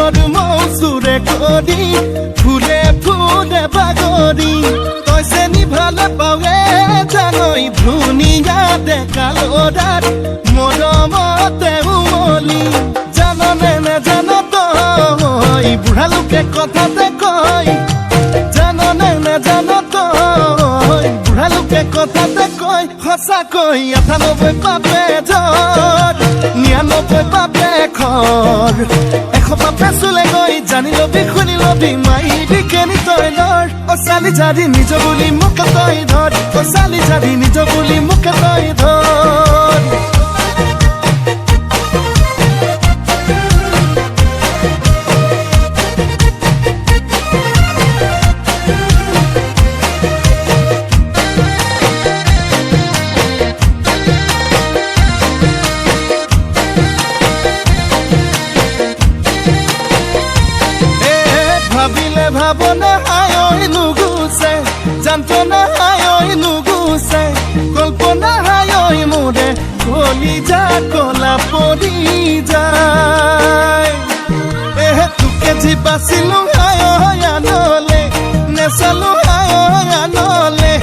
তোৰ মৌসুৰে কৰি ফুলে ফুলে বাগৰি তই চেনি ভালে পাৱে জানই ধুনীয়া দেখালো দাঁত মৰমতে উমলি জাননে নেজান তই বুঢ়া লোকে কথাতে কয় জাননে নেজান তই বুঢ়া লোকে কথাতে কয় সঁচাকৈ ৯৮ পাপে জ্বৰ ৯৯ পাপে খৰ ১০০ পাপে চুলে গৈ জানি লবি শুনি লবি মাইবি কেনি তই ধৰ অ চালি জাৰি নিজ বুলি মোকে তই ধৰ অ চালি জাৰি নিজ বুলি মোকে তই ধৰ ভাবিলে ভাবনা হায় নুগুছে যন্ত্ৰণা হায় নুগুছে কল্পনা হায় মোৰে কলিজা কলা পৰি যায় তোকে যি বাচিলো হায় আনলে নেচালো হায় আনলে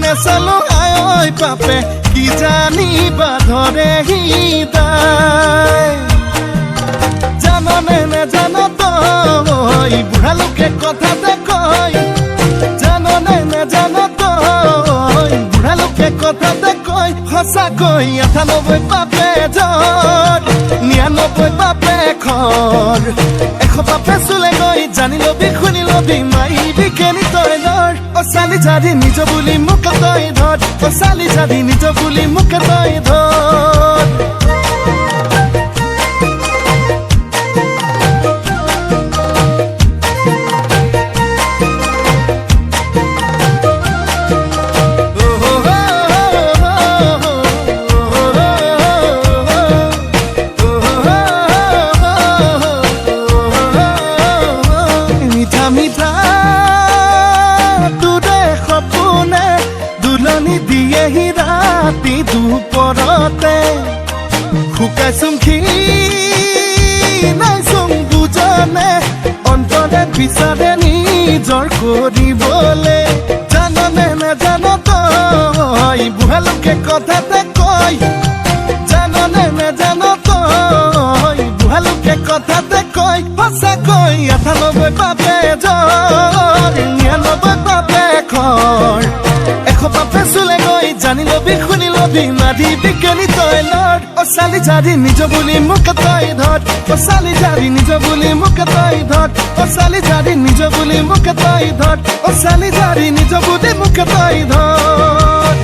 নেচালো হায় পাপে কি জানিবা ধৰে হৃদয় জাননে নেজান তই বুঢ়া লোকে কথাতে কয় জাননে নেজান তই বুঢ়া লোকে কথাতে কয় সঁচাকৈ ৯৮ পাপে জ্বৰ ৯৯ পাপে খৰ ১০০ পাপে চুলে গৈ জানি লবি শুনি লবি মাইবি কেনি তই ধৰ অ চালি জাৰি নিজ বুলি মোকে তই ধৰ অ চালি জাৰি নিজ বুলি মোকে তই ধৰ দিয়েহি ৰাতি দুপৰতে শুকাইছোং নাইছোং বুজনে অন্তৰে বিচাৰে নিজৰ কৰিবলে জাননে নেজান তই বুঢ়া লোকে কথাতে কয় জাননে নেজান তই বুঢ়া লোকে কথাতে কয় সঁচাকৈ ৯৮ পাপে জ্বৰ ৯৯ পাপে খৰ ১০০ পাপে চুলে গৈ জানি লবি শুনি লবি মাৰিবি কেনি তই লৰ অ চালি জাৰি নিজ বুলি মোকে তই ধৰ অ চালি জাৰি নিজ বুলি মোকে তই ধৰ অ চালি জাৰি নিজ বুলি মোকে তই ধৰ অ চালি জাৰি নিজ বুলি মোকে তই ধৰ